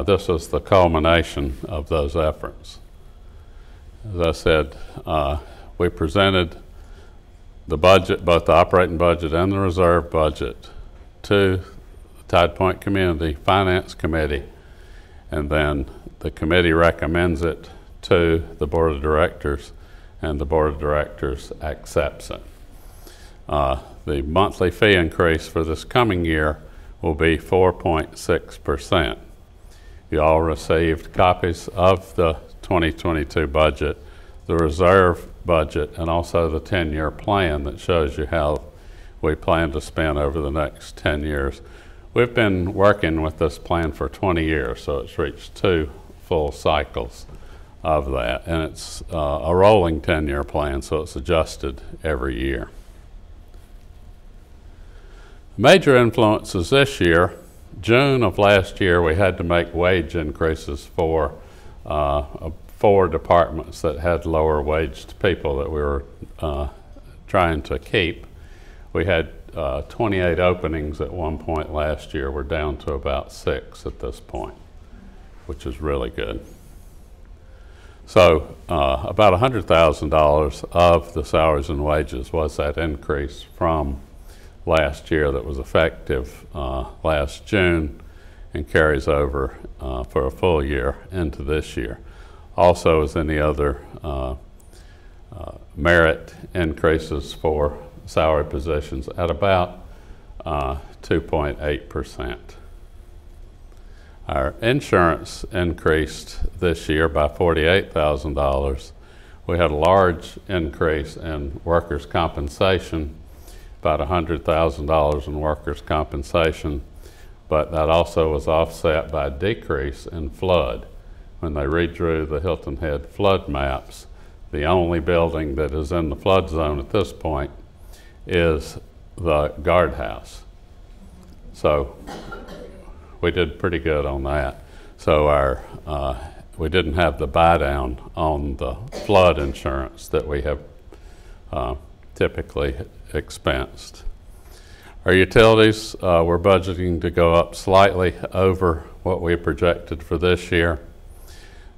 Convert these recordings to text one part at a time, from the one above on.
this was the culmination of those efforts. As I said, we presented the budget, both the operating budget and the reserve budget, to the Tide Point Community Finance Committee, and then the committee recommends it to the Board of Directors, and the Board of Directors accepts it. The monthly fee increase for this coming year will be 4.6%. You all received copies of the 2022 budget, the reserve budget, and also the 10-year plan that shows you how we plan to spend over the next 10 years. We've been working with this plan for 20 years, so it's reached 2 full cycles of that, and it's a rolling 10-year plan, so it's adjusted every year. Major influences this year: June of last year we had to make wage increases for 4 departments that had lower waged people that we were trying to keep. We had 28 openings at one point last year. We're down to about 6 at this point, which is really good. So about $100,000 of the salaries and wages was that increase from last year that was effective last June and carries over for a full year into this year. Also, as any other merit increases for salary positions at about 2.8%. Our insurance increased this year by $48,000. We had a large increase in workers' compensation, about $100,000 in workers' compensation, but that also was offset by a decrease in flood. When they redrew the Hilton Head flood maps, the only building that is in the flood zone at this point is the guardhouse. So we did pretty good on that. So we didn't have the buy down on the flood insurance that we have typically expensed. Our utilities, we're budgeting to go up slightly over what we projected for this year.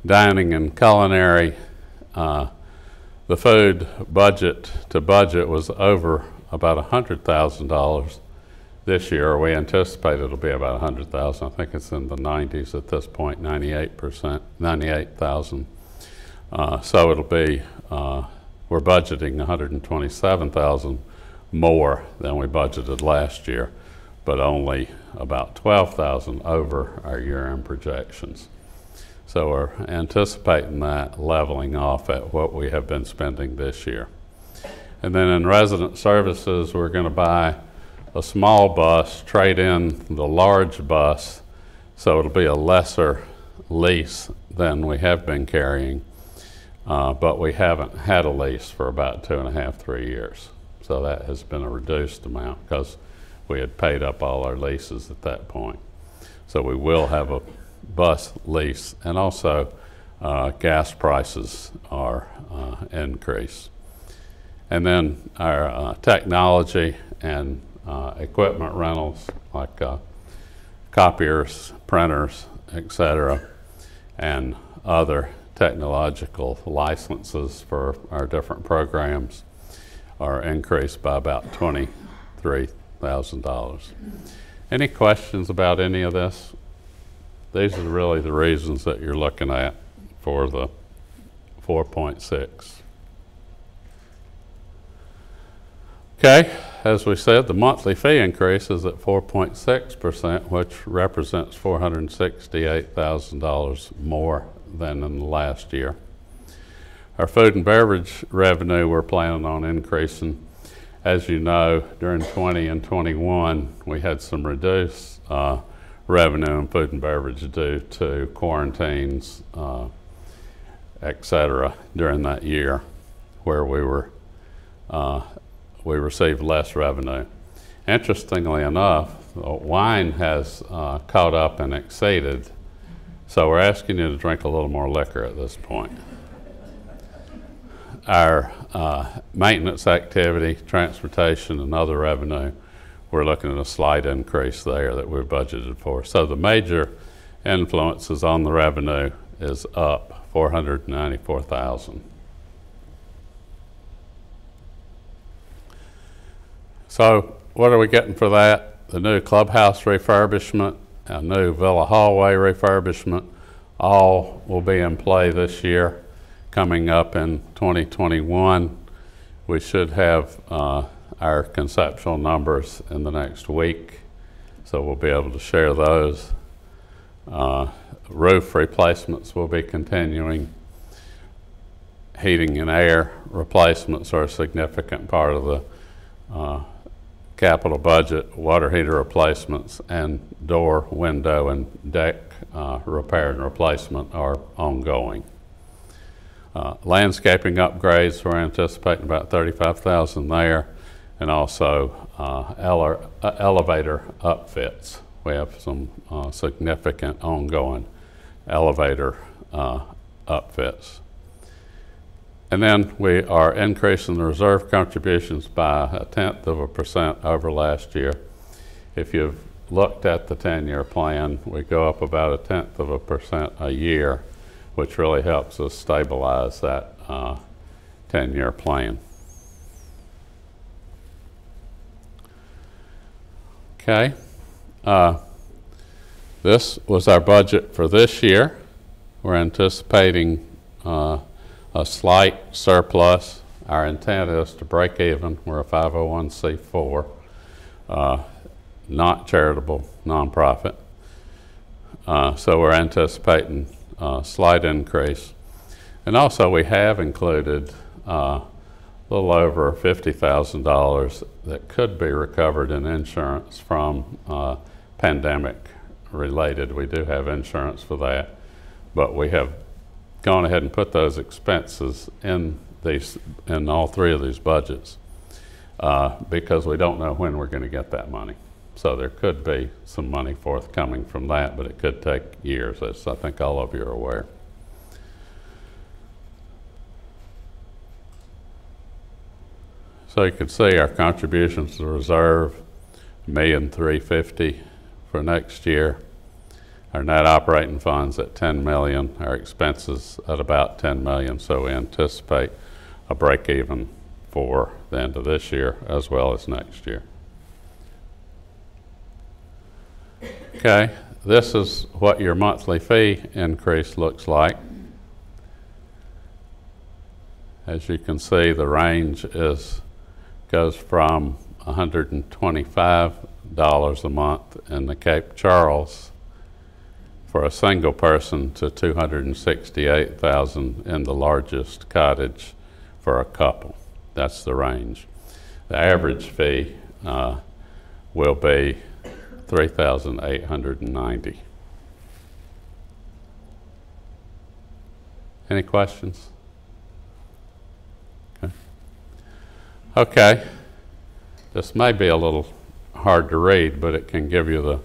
Dining and culinary, the food budget to budget was over about $100,000 this year. We anticipate it'll be about $100,000. I think it's in the 90s at this point, 98,000. So it'll be, we're budgeting $127,000 more than we budgeted last year, but only about $12,000 over our year-end projections. So we're anticipating that leveling off at what we have been spending this year. And then in resident services, we're going to buy a small bus, trade in the large bus, so it'll be a lesser lease than we have been carrying, but we haven't had a lease for about 2.5, 3 years. So that has been a reduced amount because we had paid up all our leases at that point. So we will have a bus lease, and also gas prices are increased. And then our technology and equipment rentals like copiers, printers, etc., and other technological licenses for our different programs are increased by about $23,000. Any questions about any of this? These are really the reasons that you're looking at for the 4.6. Okay, as we said, the monthly fee increase is at 4.6%, which represents $468,000 more than in the last year. Our food and beverage revenue we're planning on increasing. As you know, during 20 and 21, we had some reduced revenue in food and beverage due to quarantines, etc. during that year, where we received less revenue. Interestingly enough, wine has caught up and exceeded, so we're asking you to drink a little more liquor at this point. Our maintenance activity, transportation, and other revenue, we're looking at a slight increase there that we're budgeted for. So the major influences on the revenue is up $494,000. So what are we getting for that? The new clubhouse refurbishment, a new villa hallway refurbishment, all will be in play this year. Coming up in 2021, we should have our conceptual numbers in the next week, so we'll be able to share those. Roof replacements will be continuing. Heating and air replacements are a significant part of the capital budget. Water heater replacements and door, window, and deck repair and replacement are ongoing. Landscaping upgrades, we're anticipating about $35,000 there, and also elevator upfits. We have some significant ongoing elevator upfits. And then we are increasing the reserve contributions by 0.1% over last year. If you've looked at the 10-year plan, we go up about 0.1% a year, which really helps us stabilize that 10-year plan. Okay. This was our budget for this year. We're anticipating a slight surplus. Our intent is to break even. We're a 501c4, not charitable, nonprofit. So we're anticipating a slight increase. And also we have included a little over $50,000 that could be recovered in insurance from pandemic related. We do have insurance for that, but we have gone ahead and put those expenses in all three of these budgets because we don't know when we're going to get that money. So there could be some money forthcoming from that, but it could take years, as I think all of you are aware. So you can see our contributions to the reserve, $1,350,000 for next year. Our net operating funds at $10 million, our expenses at about $10 million, so we anticipate a break even for the end of this year as well as next year. Okay, this is what your monthly fee increase looks like. As you can see, the range goes from $125 a month in the Cape Charles for a single person to $268,000 in the largest cottage for a couple. That's the range. The average fee will be $3,890. Any questions? Okay. Okay. This may be a little hard to read, but it can give you the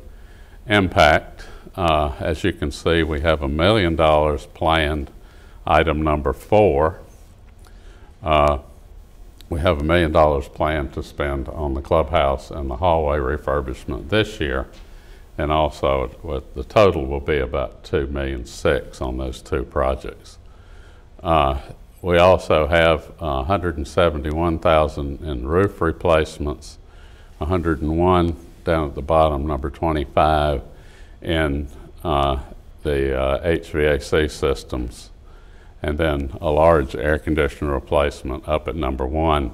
impact. As you can see, we have $1 million planned, item number 4. We have $1 million planned to spend on the clubhouse and the hallway refurbishment this year, and also the total will be about $2.6 million on those two projects. We also have $171,000 in roof replacements, $101,000 down at the bottom, number 25, in the HVAC systems, and then a large air conditioner replacement up at number 1,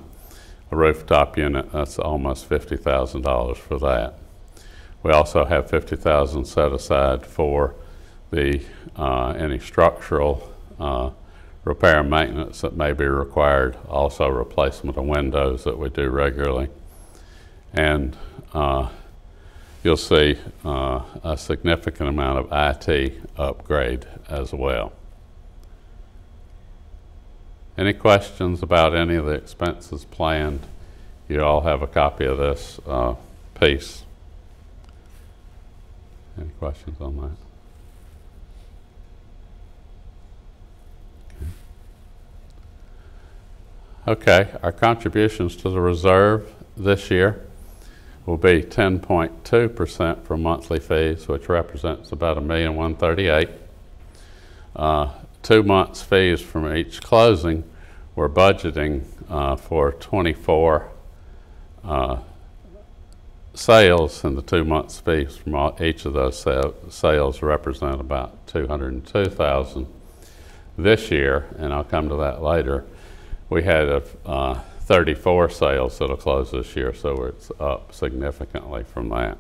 a rooftop unit. That's almost $50,000 for that. We also have $50,000 set aside for the any structural repair and maintenance that may be required, also replacement of windows that we do regularly. And you'll see a significant amount of IT upgrade as well. Any questions about any of the expenses planned? You all have a copy of this piece. Any questions on that? Okay, our contributions to the reserve this year will be 10.2% for monthly fees, which represents about $1,138,000. 2 months fees from each closing. We're budgeting for 24 sales, and the 2 months fees from each of those sales represent about $202,000. This year, and I'll come to that later, we had 34 sales that'll close this year, so it's up significantly from that.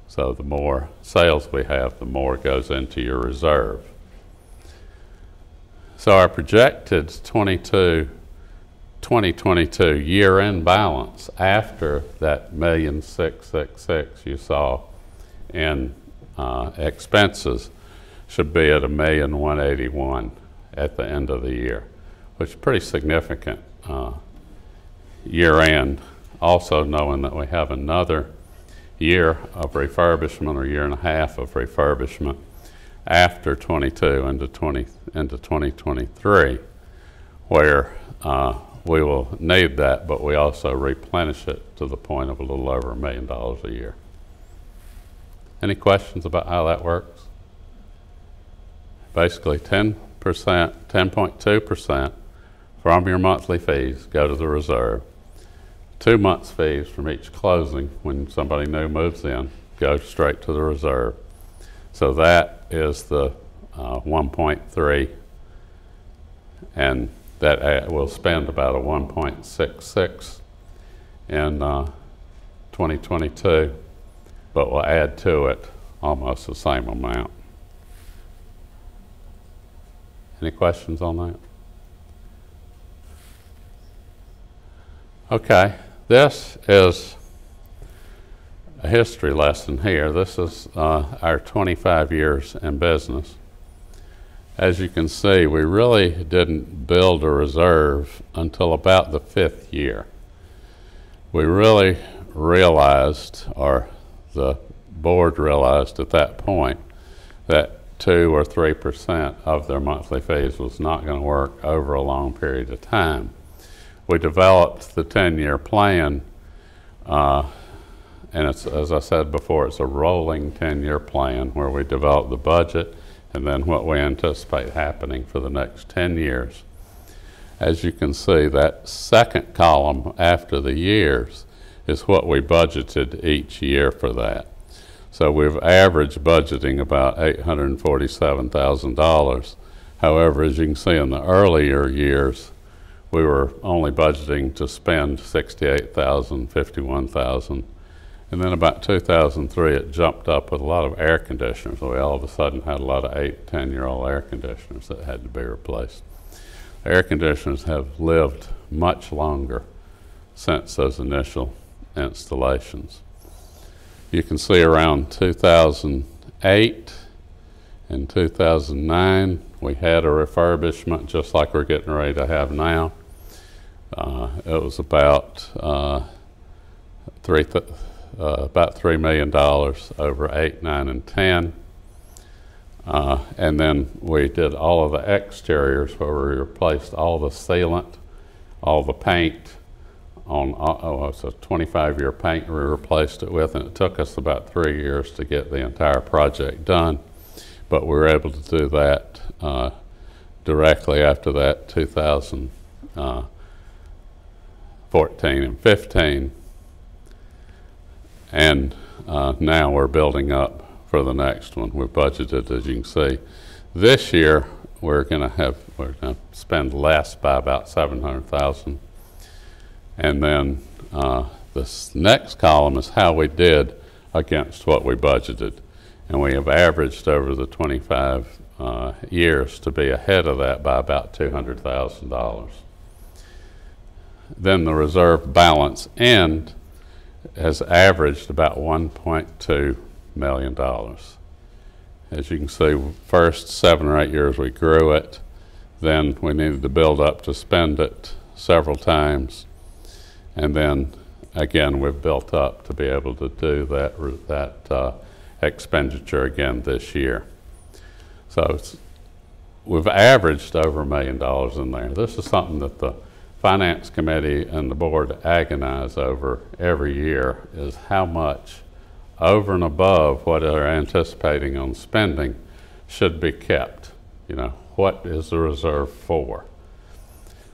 So the more sales we have, the more goes into your reserve. So our projected 2022 year-end balance after that $1,666,000 you saw in expenses should be at $1,181,000 at the end of the year, which is pretty significant year-end. Also knowing that we have another year of refurbishment, or year and a half of refurbishment after 22 into 2023, where we will need that, but we also replenish it to the point of a little over $1 million a year. Any questions about how that works? Basically 10.2% from your monthly fees go to the reserve. 2 months fees from each closing when somebody new moves in go straight to the reserve. So that is the 1.3, and that will spend about a 1.66 in 2022, but we'll add to it almost the same amount. Any questions on that? Okay, this is a history lesson here. This is our 25 years in business. As you can see, we really didn't build a reserve until about the 5th year. We really realized, or the board realized at that point, that 2 or 3% of their monthly fees was not going to work over a long period of time. We developed the 10-year plan, and it's, as I said before, it's a rolling 10-year plan where we develop the budget and then what we anticipate happening for the next 10 years. As you can see, that second column after the years is what we budgeted each year for that. So we've averaged budgeting about $847,000. However, as you can see in the earlier years, we were only budgeting to spend $68,000, $51,000. And then about 2003, it jumped up with a lot of air conditioners. We all of a sudden had a lot of 8, 10-year-old air conditioners that had to be replaced. Air conditioners have lived much longer since those initial installations. You can see around 2008 and 2009, we had a refurbishment just like we're getting ready to have now. It was about $3 million over 8, 9, and 10. And then we did all of the exteriors where we replaced all the sealant, all the paint. It's a 25-year paint we replaced it with, and it took us about 3 years to get the entire project done. But we were able to do that directly after that, 2014 and 15. And now we're building up for the next one. We've budgeted, as you can see. This year, we're going to spend less by about $700,000. And then this next column is how we did against what we budgeted. And we have averaged over the 25 years to be ahead of that by about $200,000. Then the reserve balance end has averaged about $1.2 million. As you can see, first 7 or 8 years we grew it, then we needed to build up to spend it several times, and then again we've built up to be able to do that expenditure again this year. So we've averaged over $1 million in there. This is something that the Finance Committee and the board agonize over every year is how much over and above what they're anticipating on spending should be kept. You know, what is the reserve for?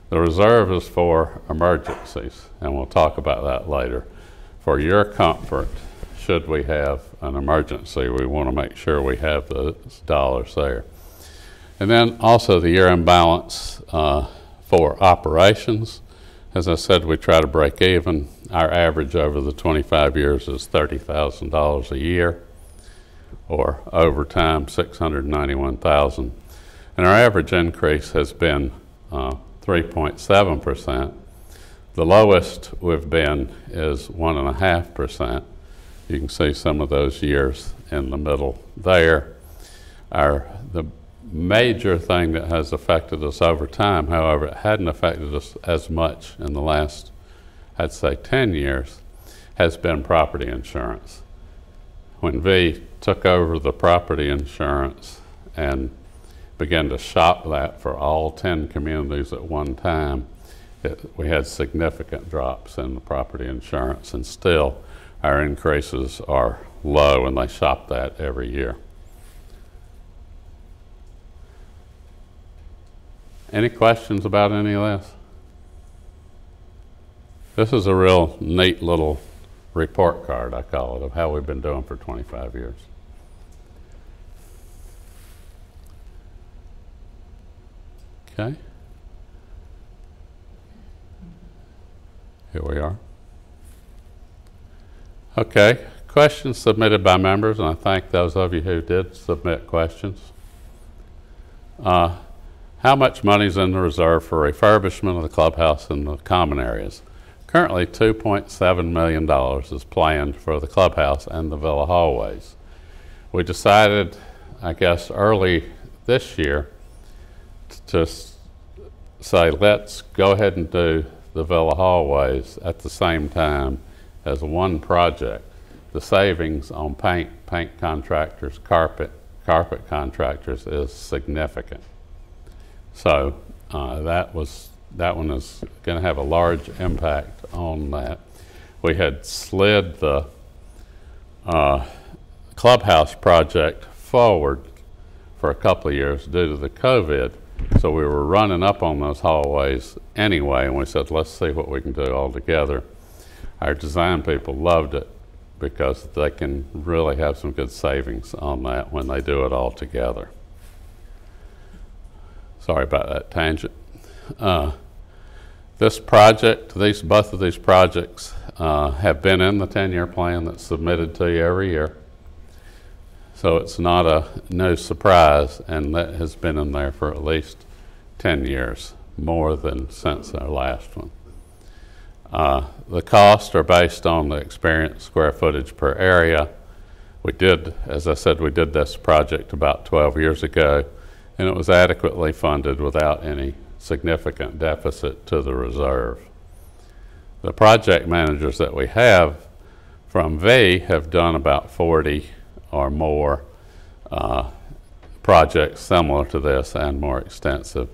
The reserve is for emergencies, and we'll talk about that later. For your comfort, should we have an emergency, we want to make sure we have those dollars there. And then also the year-end balance for operations. As I said, we try to break even. Our average over the 25 years is $30,000 a year, or over time, $691,000. And our average increase has been 3.7%. The lowest we've been is 1.5%. You can see some of those years in the middle there. The major thing that has affected us over time, however, it hadn't affected us as much in the last, I'd say, 10 years, has been property insurance. When V took over the property insurance and began to shop that for all 10 communities at one time, we had significant drops in the property insurance, and still our increases are low, and they shop that every year. Any questions about any of this? This is a real neat little report card, I call it, of how we've been doing for 25 years. Okay. Here we are. Okay, questions submitted by members, and I thank those of you who did submit questions. How much money is in the reserve for refurbishment of the clubhouse and the common areas? Currently, $2.7 million is planned for the clubhouse and the villa hallways. We decided, I guess, early this year to say, let's go ahead and do the villa hallways at the same time as one project. The savings on paint contractors, carpet contractors is significant. So that one is going to have a large impact on that. We had slid the clubhouse project forward for a couple of years due to the COVID. So we were running up on those hallways anyway, and we said, let's see what we can do all together. Our design people loved it because they can really have some good savings on that when they do it all together. Sorry about that tangent. This project, both of these projects have been in the 10-year plan that's submitted to you every year. So it's not a no surprise, and that has been in there for at least 10 years, more than since our last one. The costs are based on the experienced square footage per area. We did, as I said, we did this project about 12 years ago, and it was adequately funded without any significant deficit to the reserve. The project managers that we have from V have done about 40 or more projects similar to this and more extensive.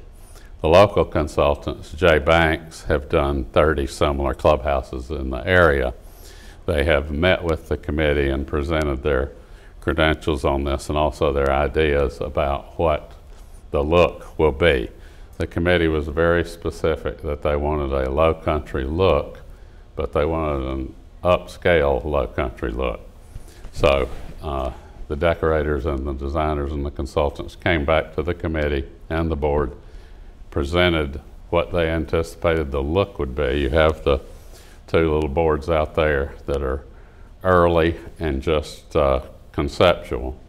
The local consultants, J. Banks, have done 30 similar clubhouses in the area. They have met with the committee and presented their credentials on this and also their ideas about what the look will be. The committee was very specific that they wanted a low country look, but they wanted an upscale low country look. So the decorators and the designers and the consultants came back to the committee and the board, presented what they anticipated the look would be. You have the two little boards out there that are early and just conceptual.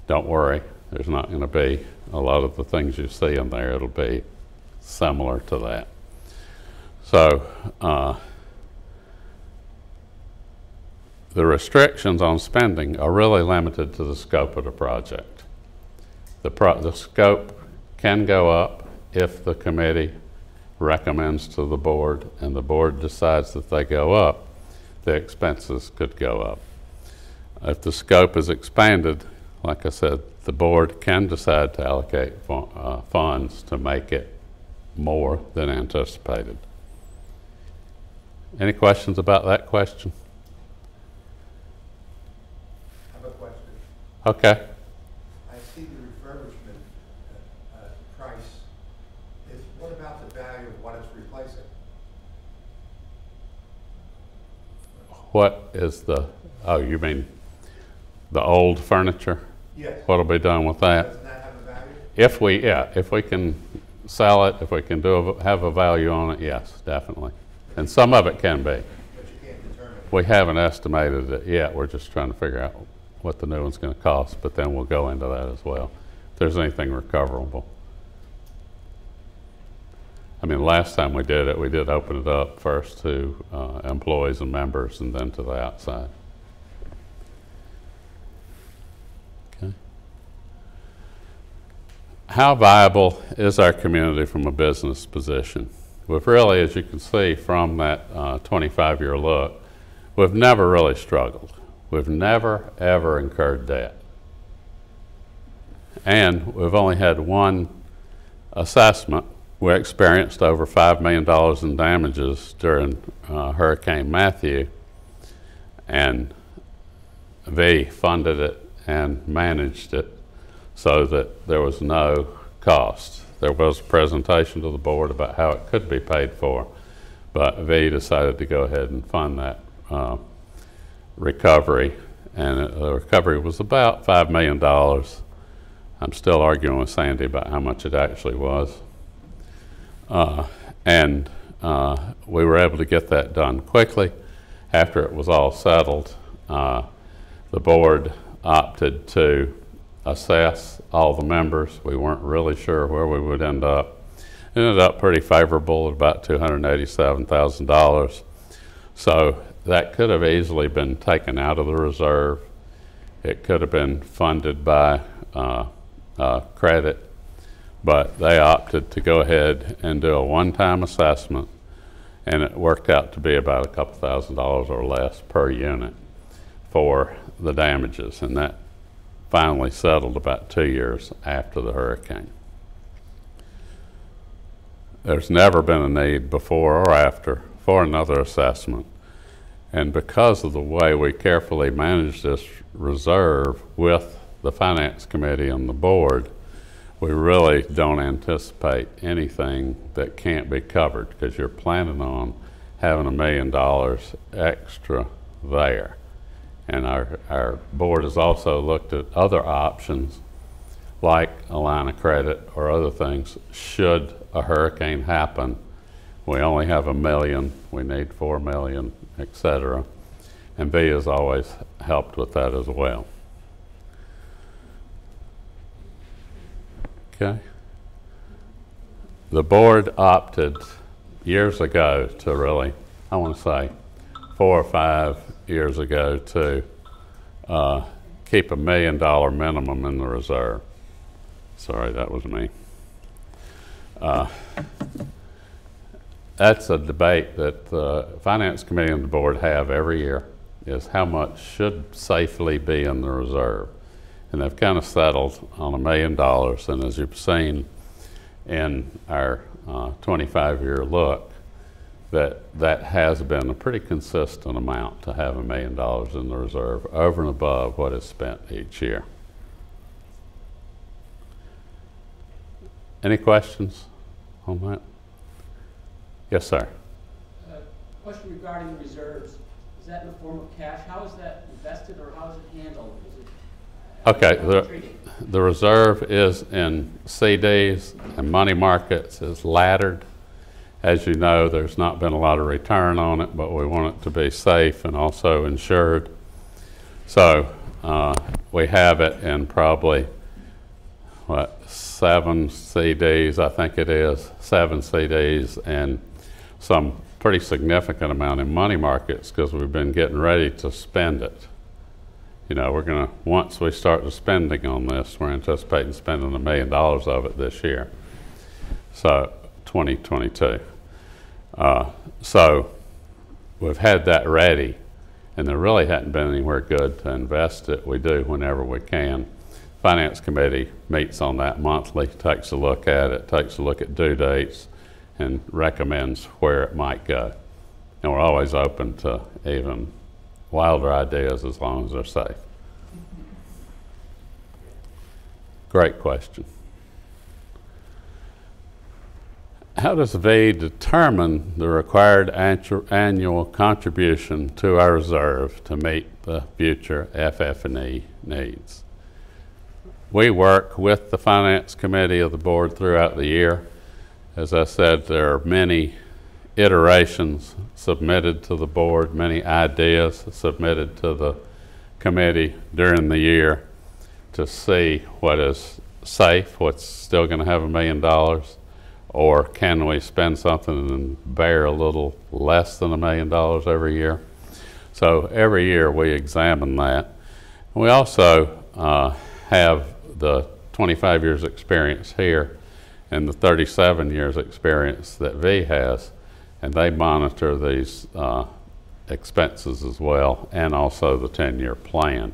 Don't worry, there's not going to be a lot of the things you see in there. It'll be similar to that. So the restrictions on spending are really limited to the scope of the project. The scope can go up if the committee recommends to the board and the board decides that they go up, the expenses could go up. If the scope is expanded, like I said, the board can decide to allocate funds to make it more than anticipated. Any questions about that question? I have a question. Okay. I see the refurbishment price. What about the value of what it's replacing? What is the, oh, you mean the old furniture? Yes. What'll be done with that? Doesn't that have a value? If we can sell it, if we can have a value on it, yes, definitely. And some of it can be. But you can't determine. We haven't estimated it yet. We're just trying to figure out what the new one's going to cost, but then we'll go into that as well. If there's anything recoverable. I mean, last time we did it, we did open it up first to employees and members and then to the outside. Okay. How viable is our community from a business position? We've really, as you can see from that 25-year look, we've never really struggled. We've never, ever incurred debt. And we've only had one assessment. We experienced over $5 million in damages during Hurricane Matthew, and V funded it and managed it so that there was no cost. There was a presentation to the board about how it could be paid for, but V decided to go ahead and fund that recovery, and the recovery was about $5 million. I'm still arguing with Sandy about how much it actually was. And we were able to get that done quickly. After it was all settled, the board opted to assess all the members. We weren't really sure where we would end up. It ended up pretty favorable at about $287,000. So that could have easily been taken out of the reserve. It could have been funded by credit, but they opted to go ahead and do a one-time assessment, and it worked out to be about a couple $1,000s or less per unit for the damages, and that finally settled about 2 years after the hurricane. There's never been a need before or after for another assessment, and because of the way we carefully manage this reserve with the Finance Committee and the board, we really don't anticipate anything that can't be covered, because you're planning on having $1 million extra there. And our board has also looked at other options like a line of credit or other things should a hurricane happen. We only have $1 million, we need $4 million, etc. And V has always helped with that as well. Okay. The board opted years ago to really, I want to say 4 or 5 years ago, to keep $1 million minimum in the reserve. Sorry, that was me. That's a debate that the Finance Committee and the board have every year, is how much should safely be in the reserve. And they've kind of settled on $1 million, and as you've seen in our 25-year look, that has been a pretty consistent amount to have $1 million in the reserve over and above what is spent each year. Any questions on that? Yes, sir. Question regarding reserves. Is that in the form of cash? How is that invested, or how is it handled? Is it Okay, the reserve is in CDs and money markets, is laddered. As you know, there's not been a lot of return on it, but we want it to be safe and also insured. So we have it in probably, 7 CDs, I think it is, 7 CDs, and some pretty significant amount in money markets, because we've been getting ready to spend it. You know, we're going to, once we start the spending on this, we're anticipating spending $1 million of it this year. So 2022. So we've had that ready, and there really hadn't been anywhere good to invest it. We do whenever we can. Finance Committee meets on that monthly, takes a look at it, takes a look at due dates, and recommends where it might go. And we're always open to even wilder ideas as long as they're safe. Great question. How does V determine the required annual contribution to our reserve to meet the future FF&E needs? We work with the Finance Committee of the board throughout the year. As I said, there are many iterations submitted to the board, many ideas submitted to the committee during the year to see what is safe, what's still going to have $1 million, or can we spend something and bear a little less than $1 million every year. So every year we examine that. We also have the 25 years experience here and the 37 years experience that V has, and they monitor these expenses as well, and also the 10-year plan,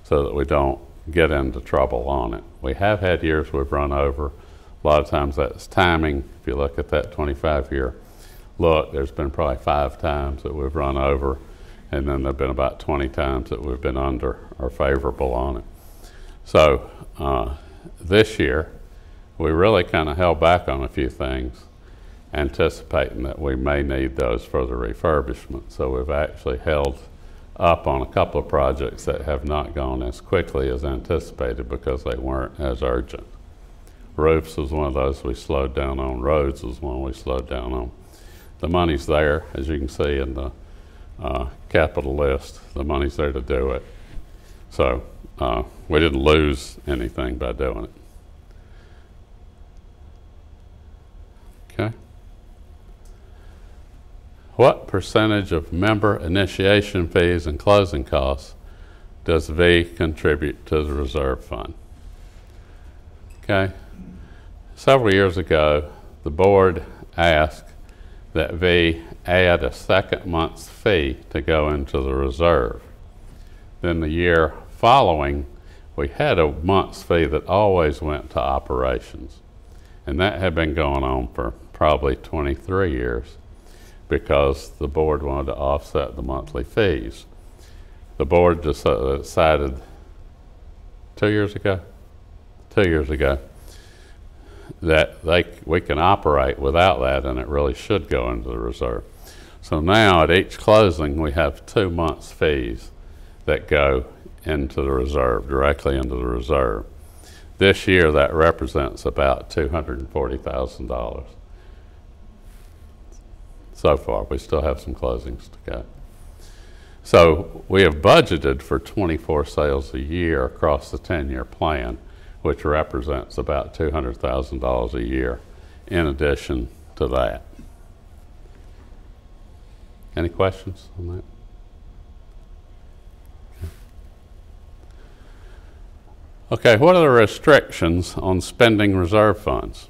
so that we don't get into trouble on it. We have had years we've run over. A lot of times that's timing. If you look at that 25-year look, there's been probably 5 times that we've run over, and then there have been about 20 times that we've been under or favorable on it. So this year, we really kind of held back on a few things, anticipating that we may need those for the refurbishment. So we've actually held up on a couple of projects that have not gone as quickly as anticipated because they weren't as urgent. Roofs was one of those we slowed down on. Roads was one we slowed down on. The money's there, as you can see in the capital list. The money's there to do it. So we didn't lose anything by doing it. Okay. What percentage of member initiation fees and closing costs does V contribute to the reserve fund? Okay. Several years ago, the board asked that V add a second month's fee to go into the reserve. Then the year following, we had a month's fee that always went to operations. And that had been going on for probably 23 years because the board wanted to offset the monthly fees. The board decided 2 years ago that we can operate without that, and it really should go into the reserve. So now at each closing, we have 2 months' fees that go into the reserve, directly into the reserve. This year, that represents about $240,000. So far, we still have some closings to go. So we have budgeted for 24 sales a year across the 10-year plan, which represents about $200,000 a year in addition to that. Any questions on that? Okay, what are the restrictions on spending reserve funds?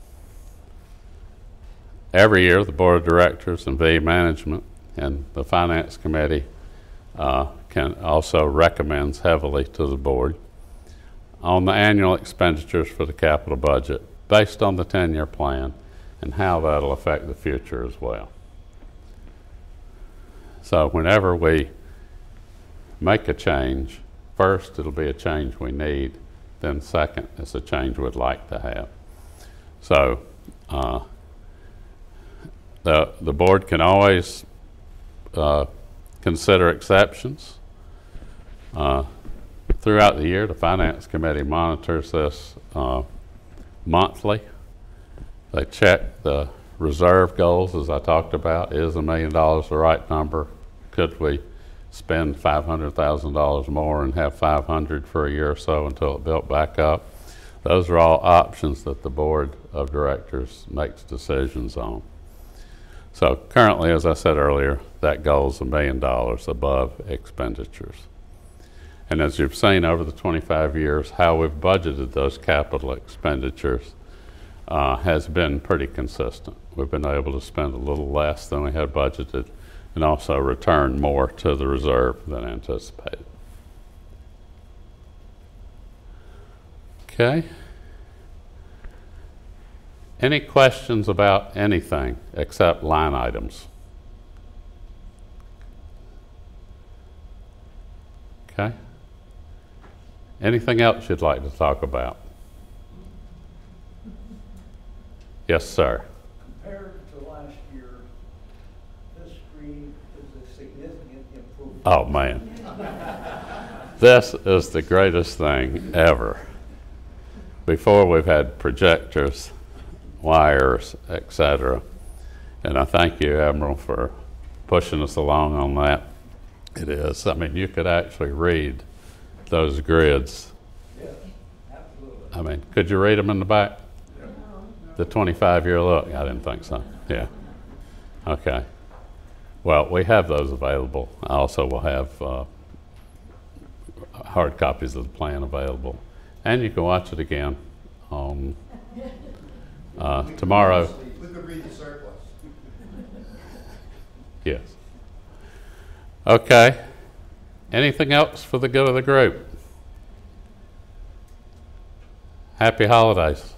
Every year, the Board of Directors and V Management and the Finance Committee can also recommends heavily to the Board on the annual expenditures for the capital budget based on the 10-year plan and how that'll affect the future as well. So whenever we make a change, first it'll be a change we need, then second it's a change we'd like to have. So the board can always consider exceptions. Throughout the year, the Finance Committee monitors this monthly. They check the reserve goals, as I talked about. Is $1 million the right number? Could we spend $500,000 more and have $500 for a year or so until it built back up? Those are all options that the Board of Directors makes decisions on. So currently, as I said earlier, that goal is $1 million above expenditures. And as you've seen over the 25 years, how we've budgeted those capital expenditures has been pretty consistent. We've been able to spend a little less than we had budgeted and also return more to the reserve than anticipated. Okay. Any questions about anything except line items? Okay. Anything else you'd like to talk about? Yes, sir. Compared to last year, this screen is a significant improvement. Oh, man. This is the greatest thing ever. Before, we've had projectors, wires, etc. And I thank you, Admiral, for pushing us along on that. It is. I mean, you could actually read those grids. Yes, absolutely. I mean, could you read them in the back? The 25-year look? I didn't think so. Yeah. Okay. Well, we have those available. I also will have hard copies of the plan available. And you can watch it again tomorrow. We could read the surplus. Yes. Okay. Anything else for the good of the group? Happy holidays.